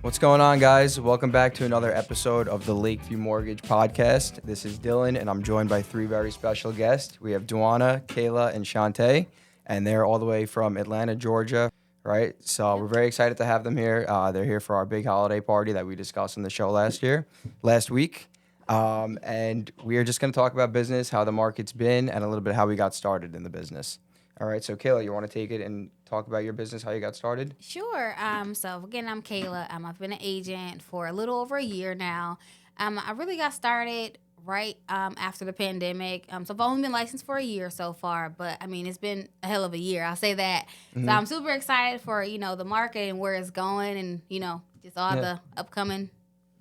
What's going on, guys? Welcome back to another episode of the Lakeview Mortgage Podcast. This is Dylan, and I'm joined by three very special guests. We have Duwyna, Kayla, and Shanta, and they're all the way from Atlanta, Georgia, right? So we're very excited to have them here. They're here for our big holiday party that we discussed on the show last week. And we are just going to talk about business, how the market's been, and a little bit how we got started in the business. All right, so Kayla, you want to take it and talk about your business, how you got started? Sure. So again, I'm Kayla. I've been an agent for a little over a year now. I really got started right after the pandemic. So I've only been licensed for a year so far, but I mean, it's been a hell of a year. I'll say that. So I'm super excited for, the market and where it's going and, just all the upcoming.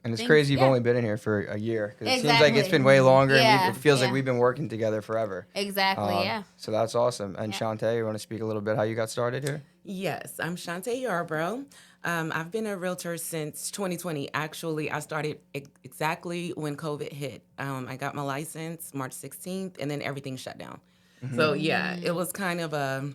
And it's crazy you've only been in here for a year. Because it seems like it's been way longer. Yeah, and it feels like we've been working together forever. Exactly, yeah. So that's awesome. And Shanta, you want to speak a little bit how you got started here? Yes, I'm Shanta Yarbrough. I've been a realtor since 2020. Actually, I started exactly when COVID hit. I got my license March 16th, and then everything shut down. So, it was kind of a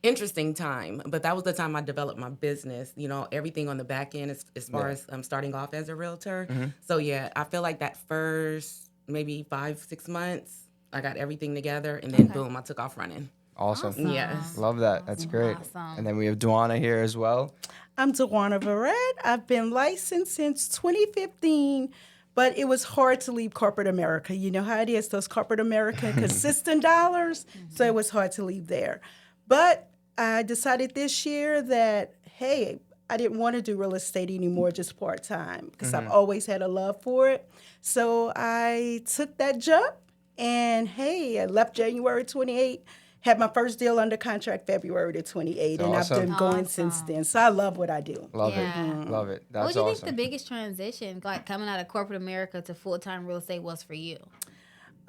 interesting time, but that was the time I developed my business, everything on the back end as far as starting off as a realtor. So I feel like that first maybe 5-6 months, I got everything together, and then boom, I took off running. Awesome. Yes. Love that. That's great. Awesome. And then we have Duwyna here as well. I'm Duwyna Verrett. I've been licensed since 2015, but it was hard to leave corporate America. You know how it is, those corporate America consistent dollars, so it was hard to leave there. But I decided this year that, hey, I didn't want to do real estate anymore, just part-time, because I've always had a love for it. So I took that jump, and, hey, I left January 28, had my first deal under contract February the 28th, and awesome. I've been going since then. So I love what I do. Love it. Love it. That's What do you awesome. think the biggest transition, like coming out of corporate America to full-time real estate, was for you?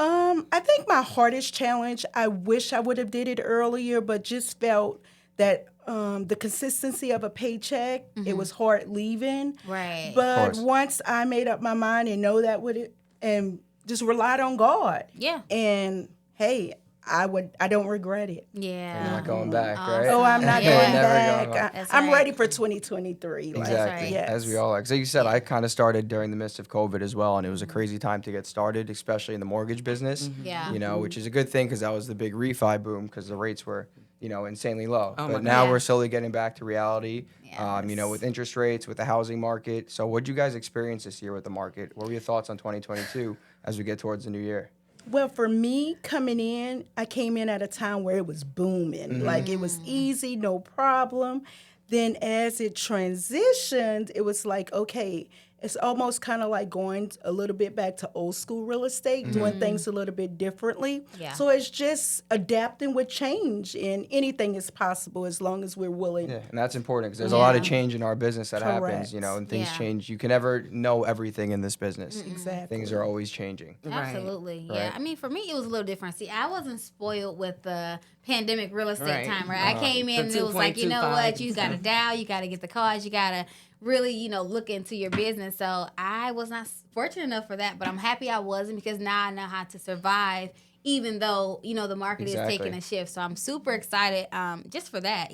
I think my hardest challenge, I wish I would have did it earlier, but just felt that the consistency of a paycheck, it was hard leaving. Right. But once I made up my mind and know that would it, and just relied on God. Yeah. And hey, I don't regret it. Yeah. You're not going back, right? Oh, I'm not Yeah. going Never going back. back. I'm That's ready for 2023. Exactly. right. Yes. As we all are. So you said, I kind of started during the midst of COVID as well, and it was a crazy time to get started, especially in the mortgage business. Yeah. Which is a good thing because that was the big refi boom because the rates were, insanely low. Oh my But now God. we're slowly getting back to reality, Yes. with interest rates, with the housing market. So what did you guys experience this year with the market? What were your thoughts on 2022 as we get towards the new year? Well, for me, coming in, I came in at a time where it was booming. Like, it was easy, no problem. Then as it transitioned, it was like, okay, it's almost kind of like going a little bit back to old school real estate, doing things a little bit differently. Yeah. So it's just adapting with change, and anything is possible as long as we're willing. Yeah, and that's important because there's a lot of Yeah. change in our business that happens, Correct. and things Yeah. change. You can never know everything in this business. Exactly. Things are always changing. Absolutely, Right. yeah. I mean, for me, it was a little different. See, I wasn't spoiled with the pandemic real estate Right. time, right? I came in and it was like, you know what, you got to dial, you got to get the cards, you got to really, look into your business. So I was not fortunate enough for that, but I'm happy I wasn't because now I know how to survive, even though, the market Exactly. is taking a shift. So I'm super excited just for that,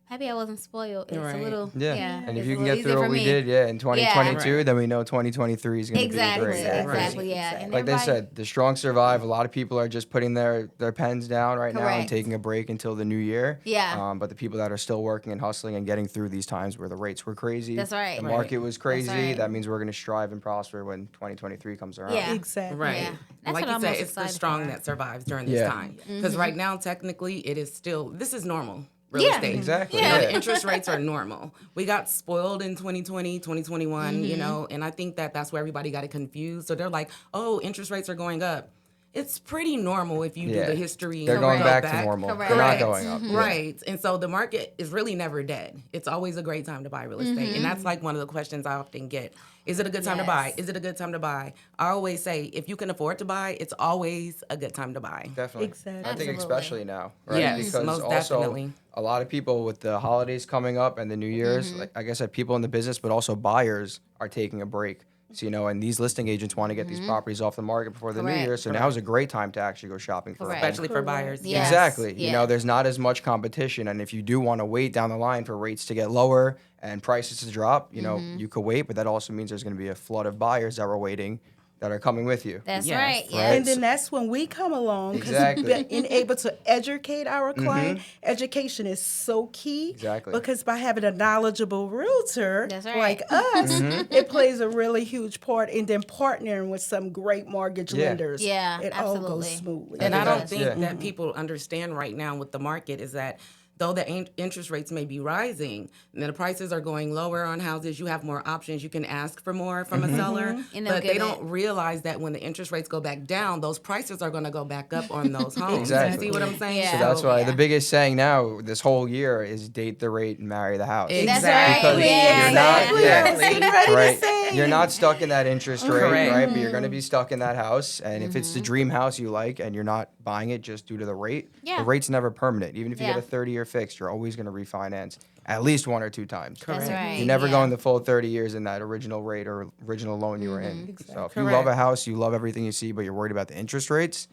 Happy I wasn't spoiled. It's Right. a little, And if it's you a can little get easier through for what we me. did, in 2022, Right. then we know 2023 is going to Exactly, be great. exactly, yeah. And Like they everybody- said, the strong survive. A lot of people are just putting their pens down right now and Correct. taking a break until the new year. Yeah. But the people that are still working and hustling and getting through these times where the rates were crazy, That's right. the Right. market was crazy, right. that means we're going to strive and prosper when 2023 comes around. Yeah. Exactly. Right. Yeah. That's Like what you I'm said, most it's the excited strong for. that survives during this Yeah. time. Because right now, technically, it is still, this is normal real Yeah. estate. Exactly. Yeah. The interest rates are normal. We got spoiled in 2020, 2021, and I think that's where everybody got it confused. So they're like, oh, interest rates are going up. It's pretty normal if you do the history. They're and going go back to normal. Correct. They're not Correct. going up. Yeah. Right. And so the market is really never dead. It's always a great time to buy real estate. And that's like one of the questions I often get. Is it a good time to buy? Yes. Is it a good time to buy? I always say, if you can afford to buy, it's always a good time to buy. Definitely. Exactly. I think Absolutely. especially now, right? Yes, because most also definitely. a lot of people with the holidays coming up and the New Year's, like I said, people in the business, but also buyers are taking a break So, and these listing agents want to get these properties off the market before the new Correct. year. So now is a great time to actually go shopping for a home. Especially for buyers. Yes. Exactly. Yeah. There's not as much competition. And if you do want to wait down the line for rates to get lower and prices to drop, you could wait. But that also means there's going to be a flood of buyers that are waiting that are coming with you. That's Yes. right. Right. Yeah. And then that's when we come along because Exactly. we've been able to educate our client. Education is so key. Exactly. Because by having a knowledgeable realtor That's right. like us, it plays a really huge part in then partnering with some great mortgage Yeah. lenders. Yeah, it all goes absolutely. smoothly. And I don't does. think Yeah. that people understand right now with the market is that though the interest rates may be rising and the prices are going lower on houses, you have more options. You can ask for more from a seller, And they'll but give they it. don't realize that when the interest rates go back down, those prices are going to go back up on those homes. Exactly. You see what I'm saying? Yeah. So that's why Yeah. the biggest saying now this whole year is date the rate and marry the house. That's Exactly. right. Yeah. You're not- Exactly. yeah. I was getting ready to Right. say. You're not stuck in that interest rate, Correct. right? But you're going to be stuck in that house. And if it's the dream house you like and you're not buying it just due to the rate, Yeah. the rate's never permanent. Even if you Yeah. get a 30-year fixed, you're always going to refinance at least 1 or 2 times. That's right. You're never yeah. going the full 30 years in that original rate or original loan you were in. So if you love a house, you love everything you see, but you're worried about the interest rates,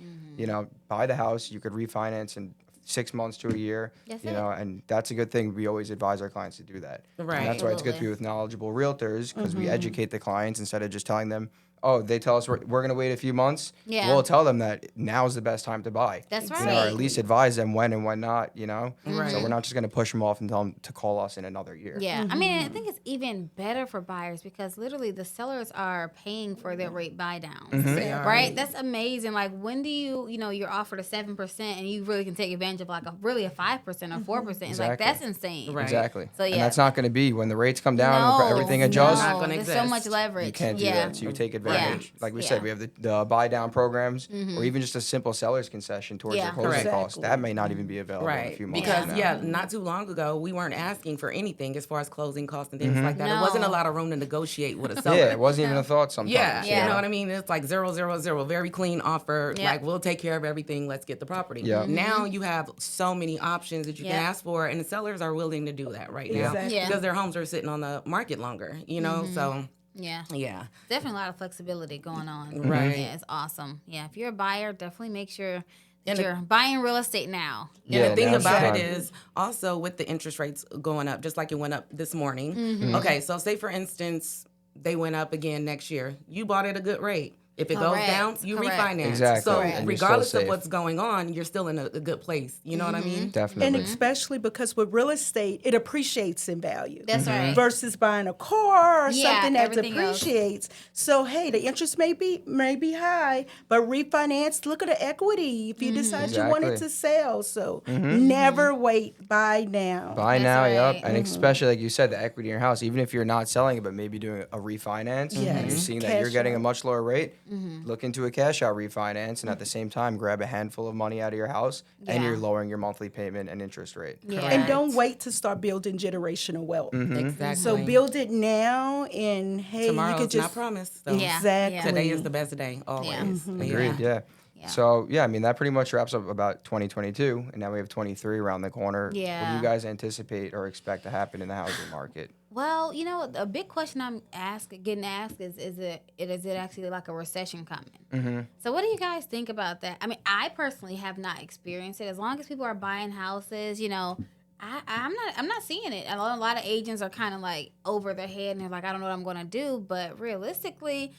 buy the house. You could refinance in 6 months to a year, That's and that's a good thing. We always advise our clients to do that. Right. And that's why it's good to be Absolutely. with knowledgeable realtors because we educate the clients instead of just telling them, oh, they tell us we're going to wait a few months. Yeah. We'll tell them that now's the best time to buy. That's Or right. at least advise them when and when not, Right. So we're not just going to push them off and tell them to call us in another year. Yeah, I mean, I think it's even better for buyers because literally the sellers are paying for their rate buy downs, They are. right? That's amazing. Like when do you're offered a 7% and you really can take advantage of like a 5% or 4%. It's like Exactly. that's insane. Right. Exactly. So, yeah. And that's not going to be when the rates come down No, and everything no, adjusts. Not gonna there's so exist. much leverage. You can't do yeah. that. So you take advantage. Like we Yeah. said, we have the buy down programs or even just a simple seller's concession towards Yeah. your closing Correct. costs. That may not even be available in a Right. few months. Because, from now. yeah, not too long ago, we weren't asking for anything as far as closing costs and things like that. No. It wasn't a lot of room to negotiate with a seller. Yeah, it wasn't even a thought sometimes. Yeah, Yeah. you know what I mean? It's like 0, 0, 0, very clean offer. Yeah. Like, we'll take care of everything. Let's get the property. Yeah. Now you have so many options that you can Yeah. ask for, and the sellers are willing to do that right now Exactly. Yeah. because their homes are sitting on the market longer, So, Yeah. yeah. Definitely a lot of flexibility going on. Right. Yeah, it's awesome. Yeah, if you're a buyer, definitely make sure that And the- you're buying real estate now. Yeah, And the thing now's the about it time. is also with the interest rates going up, just like it went up this morning. Mm-hmm. Okay, so say for instance, they went up again next year. You bought at a good rate. If it goes Correct, down, you correct. refinance. Exactly, So and you're still regardless of safe. what's going on, you're still in a good place. You know what I mean? Definitely. And especially because with real estate, it appreciates in value. That's right. Versus buying a car or Yeah, something that everything else. depreciates. So hey, the interest may be high, but refinance. Look at the equity if you decide you wanted Exactly. to sell. So never wait. Buy now. Buy That's now, right. yep. And especially like you said, the equity in your house, even if you're not selling it, but maybe doing a refinance, and Yes. you're seeing that Cash you're getting a out. much lower rate, look into a cash out refinance and at the same time grab a handful of money out of your house and Yeah. you're lowering your monthly payment and interest rate. Yeah. And don't wait to start building generational wealth. Exactly. So build it now, and hey, Tomorrow you could is not just promised. So Yeah. exactly. today is the best day, always. Agreed, yeah. So, yeah, I mean, that pretty much wraps up about 2022, and now we have 23 around the corner. What do Yeah. you guys anticipate or expect to happen in the housing market? Well, a big question I'm getting asked is it actually like a recession coming? So what do you guys think about that? I mean, I personally have not experienced it. As long as people are buying houses, I'm not seeing it. A lot of agents are kind of like over their head and they're like, I don't know what I'm going to do. But realistically,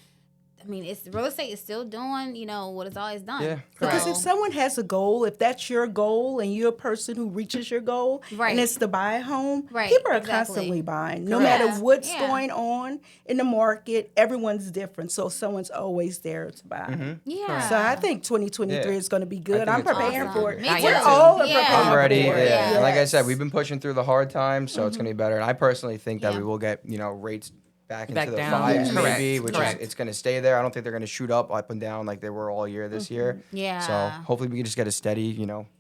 I mean, real estate is still doing, what it's always done. Yeah, Because So- if someone has a goal, if that's your goal and you're a person who reaches your goal, Right. and it's to buy a home, Right, people are exactly. constantly buying. No Correct. matter what's Yeah. going on in the market, everyone's different. So someo's always there to buy. Yeah. So I think 2023 Yeah. is going to be good. think I'm it's preparing awesome. for it. Me We're too. all Yeah. preparing I'm ready. for Yeah. it. And like I said, Yes. we've been pushing through the hard times, so it's going to be better. And I personally think that Yeah. we will get, rates back Back into the down. fives Correct. maybe, which Correct. is it's going to stay there. I don't think they're going to shoot up and down like they were all year this year. Yeah. So hopefully we can just get a steady,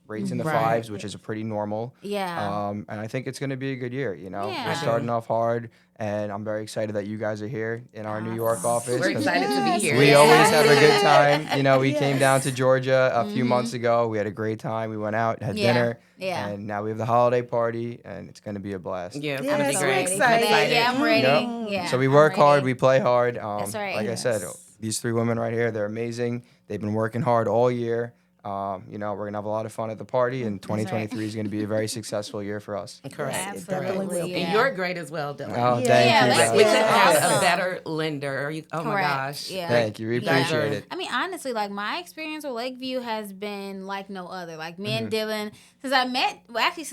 rates in the Right. fives, which is a pretty normal. Yeah. And I think it's going to be a good year. You know, Yeah. we're starting off hard, and I'm very excited that you guys are here in our New York office. We're 'cause excited to be here. We Yeah. always have a good time. You know, we came Yes. down to Georgia a few months ago. We had a great time. We went out, had Yeah. dinner, Yeah. and now we have the holiday party, and it's going to be a blast. Yeah, it's Yes, gonna be we're great. excited. Yeah, I'm ready. Yep. Yeah. So we I'm work hard, ready. we play hard. That's right. Like I said, Yes. these three women right here, they're amazing. They've been working hard all year. You know, we're gonna have a lot of fun at the party, and 2023 is gonna be a very successful year for us. Correct. It definitely will Absolutely. be. And you're great as well, Dylan. Oh, Yeah. thank Yeah, you. that's guys. We good. couldn't have a Awesome. better lender. Oh my Correct. gosh. Yeah. Thank you. We You guys appreciate are- it. I mean, honestly, like my experience with Lakeview has been like no other. Like me Mm-hmm. and Dylan, since I met, well, actually,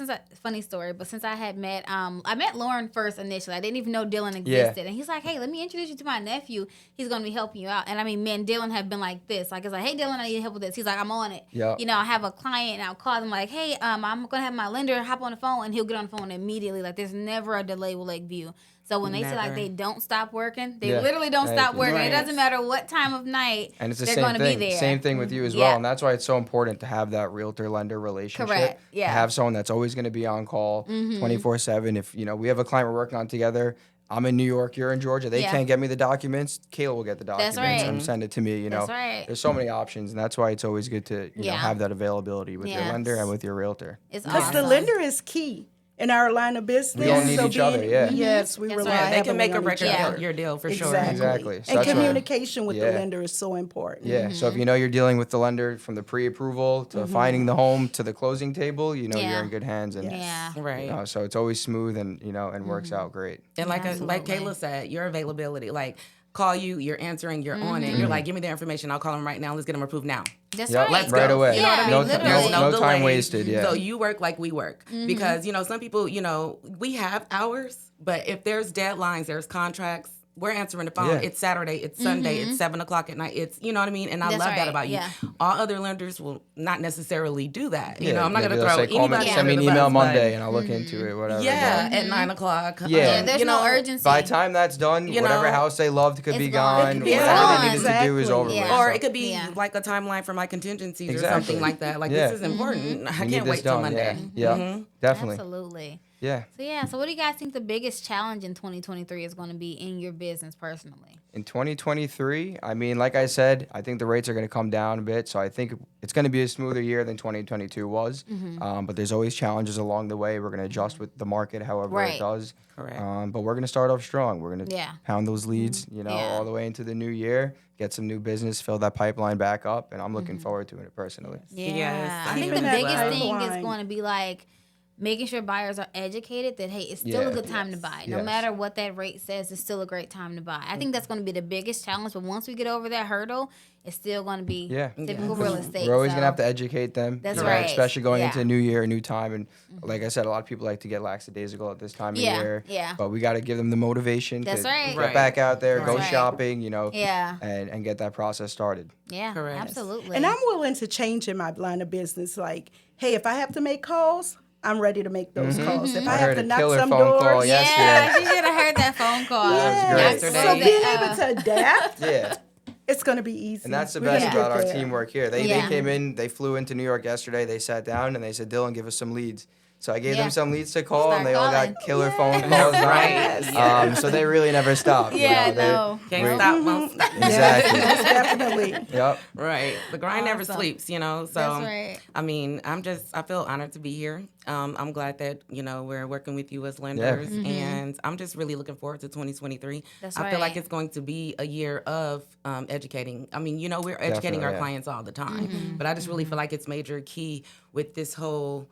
funny story, but since I had met, I met Lauren first initially. I didn't even know Dylan existed, and he's like, "Hey, let me introduce you to my nephew. He's gonna be helping you out." And I mean, me and Dylan have been like this. Like, it's like, "Hey, Dylan, I need help with this." He's like, "I'm on it." Yeah. You know, I have a client, and I'll call them like, "Hey, I'm gonna have my lender hop on the phone," and he'll get on the phone immediately. Like, there's never a delay with Lakeview. So when they say like Never. they don't stop working, they Yeah. literally don't Thank stop you. working. Right. It doesn't matter what time of night. And it's the they're same gonna thing. be there. Same thing with you as Yeah. well. And that's why it's so important to have that realtor-lender relationship. Correct. Yeah. To have someone that's always going to be on call 24/7. If, you know, we have a client we're working on together, I'm in New York, you're in Georgia. They Yeah. can't get me the documents. Kayla will get the documents right. and send it to me. You know, That's right. there's so many options, and that's why it's always good to you know Yeah. have that availability with your Yes. lender and with your realtor. It's Because awesome. the lender is key in our line of business. We all need each other, yeah. Yes, we That's rely right. Yeah, they can heavily make or on break each Yeah. other. your deal for sure. Exactly. Exactly. So And that's why- communication with Yeah. the lender is so important. Yeah. So if you know you're dealing with the lender from the pre-approval to finding the home to the closing table, you know Yeah. you're in good hands. And Yeah. Right. you know, so it's always smooth and you know and works out great. And like Absolutely. Kayla said, your availability, like call you, you're answering, you're on it. You're like, give me the information. I'll call them right now. Let's get them approved now. That's Yep, right. Let's right go. away. You know what I Yeah, mean? No, literally. no time delays. wasted. Yeah. So you work like we work because, you know, some people, you know, we have hours, but if there's deadlines, there's contracts, we're answering the phone. Yeah. It's Saturday, it's Sunday, it's 7:00 at night. It's, you know what I mean? And I That's love right, that about you. yeah. All other lenders will not necessarily do that. You Yeah, know, I'm not maybe going to they'll throw say, call me, anybody send me an under the email bus, but- Monday and I'll look into it. Whatever. Yeah, but at 9:00. Yeah. Yeah, there's you no know, urgency. by the time that's done, You whatever know, house they loved could it's be gone. gone. It could be Whatever gone. they needed to do is over Exactly. with. Yeah. Or so. it could be Yeah. like a timeline for my contingencies or Exactly. something like that. Like, Yeah. this is important. I We need can't this wait till done, Monday. Yeah, definitely. Absolutely. Yeah. So yeah, so what do you guys think the biggest challenge in 2023 is going to be in your business personally? In 2023, I mean, like I said, I think the rates are going to come down a bit. So I think it's going to be a smoother year than 2022 was. But there's always challenges along the way. We're going to adjust with the market however Right. it does. Correct. But we're going to start off strong. We're going to Yeah. pound those leads, you know, Yeah. all the way into the new year, get some new business, fill that pipeline back up. And I'm looking forward to it personally. Yeah, Yes, I think even the that biggest thing is pipeline. going to be like making sure buyers are educated that hey, it's still Yeah. a good time to buy. No Yes. matter what that rate says, it's still a great time to buy. I think that's going to be the biggest challenge. But once we get over that hurdle, it's still going to be Yeah. typical real estate. We're always so. going to have to educate them. That's you know, right. Especially going Yeah. into a new year, a new time. And like I said, a lot of people like to get lackadaisical at this time of Yeah, year. yeah. But we got to give them the motivation That's to right. get Right. back out there, go That's right. shopping, you know, Yeah, and get that process started. yeah, Correct. absolutely. And I'm willing to change in my line of business. Like, hey, if I have to make calls, I'm ready to make those calls. If I, I have heard to a knock killer some phone doors, call yesterday. yeah, you should have heard that phone call. That was yes. great. So Yesterday. being able to adapt, Yeah. it's going to be easy. And that's the We're best gonna about get our there. teamwork here. They Yeah. came in, they flew into New York yesterday, they sat down and they said, Dylan, give us some leads. So I gave Yeah. them some leads to call, Start and they all calling. got killer phone calls. Right. So they really never stop. you Yeah, know, they- no. Can't stop, won't stop. Exactly. Yes, definitely. Yep. Right. The grind never Awesome. sleeps, you know. So That's right. I mean, I feel honored to be here. I'm glad that, you know, we're working with you as lenders. And I'm just really looking forward to 2023. That's I feel like right. it's going to be a year of educating. I mean, you know, we're educating Definitely, our yeah. clients all the time. But I just really feel like it's major key with this whole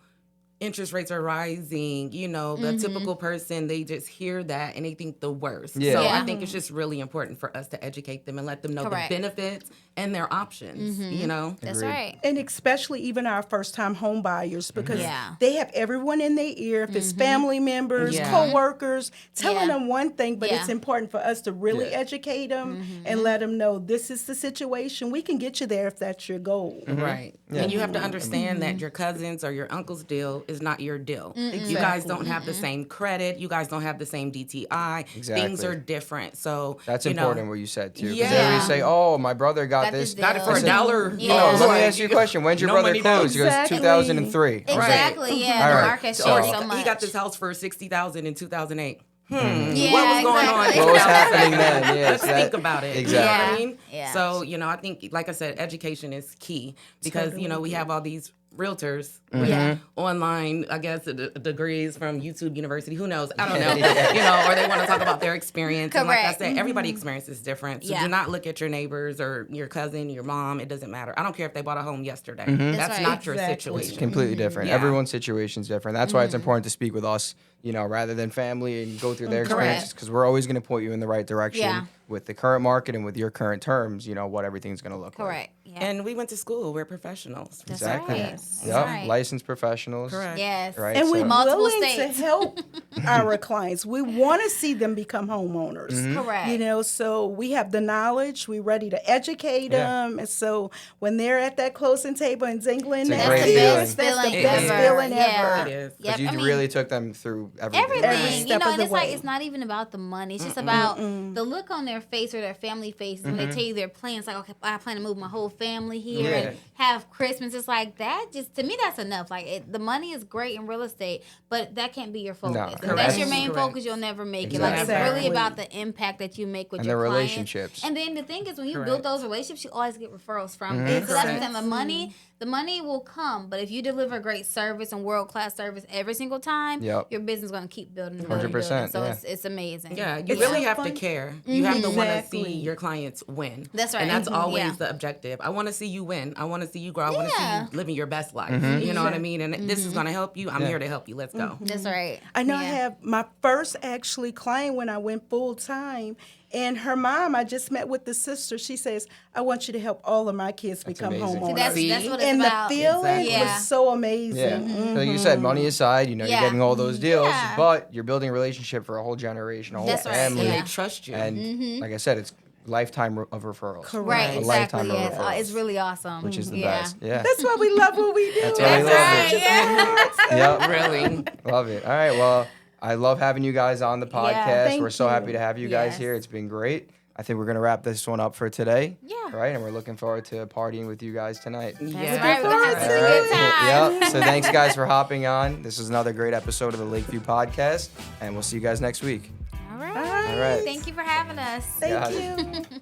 interest rates are rising, you know, the typical person, they just hear that and they think the worst. Yeah. So Yeah. I think it's just really important for us to educate them and let them know Correct. the benefits and their options, you know? That's Agreed. right. And especially even our first-time home buyers, because Yeah. they have everyone in their ear. If it's family members, Yeah. co-workers, telling Yeah. them one thing, but Yeah. it's important for us to really Yeah. educate them and let them know this is the situation. We can get you there if that's your goal. Right. Yeah. And you have to understand that your cousins or your uncle's deal is not your deal. Exactly. You guys don't have the same credit. You guys don't have the same DTI. Exactly. Things are different. So That's you important know, what you said too. Because Yeah. everybody say, "Oh, my brother got this." Got got it for I a said, dollar. Yeah. You know, Let me like, ask you a question. When's your no brother money down. close? He goes Exactly. 2003. Exactly. Right. Yeah. All The right. market So- shifts Or so much. he got this house for $60,000 in 2008. Yeah, What was going on? exactly. What was happening then? Yeah, Let's so that- think about it. Exactly. You know what I Yeah. mean? Yeah. So, you know, I think, like I said, education is key because, you know, we have all these realtors with Yeah. online, I guess, degrees from YouTube University. Who knows? I don't know. You know, or they want to talk about their experience. And like I Correct. said, everybody's experience is different. So Yeah. do not look at your neighbors or your cousin, your mom. It doesn't matter. I don't care if they bought a home yesterday. Mm-hmm. That's That's not right. your Exactly. situation. Completely different. Yeah. Everyone's situation is different. That's why it's important to speak with us, you know, rather than family and go through their experiences, because we're always going to point you in the right direction Yeah. with the current market and with your current terms, you know, what everything's going to look like. Correct. Yeah. And we went to school. We're professionals. That's Exactly. right. That's Yep. right. Licensed professionals. Correct. Yes. Right. And so- we're Multiple willing to states. help our clients. We want to see them become homeowners. Mm-hmm. Correct. You know, so we have the knowledge. We're ready to educate Yeah. them. And so when they're at that closing table and jingling It's a that great kiss, feeling. that's the Feeling best ever. feeling Yeah. ever. It is. Because you I mean, really took them through everything. everything. Every You step know, of and the it's like way. it's not even about the money. It's just about the look on their face or their family faces when they tell you their plans. Like, okay, I plan to move my whole family here Yeah. and have Christmas. It's like that. Just to me, that's enough. Like the money is great in real estate, but that can't be your focus. No, If correct. that's your main Correct. focus, you'll never make it. Like it's Exactly. really about the impact that you make with And your the clients. relationships. And then the thing is, when you build Correct. those relationships, you always get referrals from Mm-hmm. it. So that's what I'm Correct. saying. The money will come, but if you deliver great service and world class service every single time, Yep. your business is going to keep building and building. 100%, So yeah. it's amazing. Yeah, you It's really so have to fun. care. You have to want to Exactly. see your clients win. That's right. And that's Mhm. always Yeah. the objective. I want to see you win. I want to see you grow. I want to see Yeah. you living your best life. Mm-hmm. You know what I mean? And this is going to help you. I'm Yeah. here to help you. Let's go. That's right. I know I Yeah. have my first actually client when I went full time, and her mom, I just met with the sister. She says, I want you to help all of my kids become amazing. homeowners. That's See? what it's and about. the feeling Exactly. Yeah. was so amazing. Yeah. So you said money aside, you know, Yeah. you're getting all those deals, Yeah. but you're building a relationship for a whole generation, a whole That's right, family. And yeah. they trust you. And like I said, it's lifetime of referrals. Correct. Right, A exactly. lifetime of Yeah, it's, referrals. it's really awesome. Which is the yeah. best. Yeah. That's why we love what we do. That's why we That's love right. it. Yeah. Yep. Really. Love it. All right. Well, I love having you guys on the podcast. thank We're so you. happy to have you guys Yes. here. It's been great. I think we're going to wrap this one up for today. Yeah. All right. And we're looking forward to partying with you guys tonight. That's Yeah. right. We're going to have such a All good right. time. Yep. So thanks, guys, for hopping on. This is another great episode of the Lakeview Podcast. And we'll see you guys next week. All right. All right. Thank you for having us. Got Thank it. you.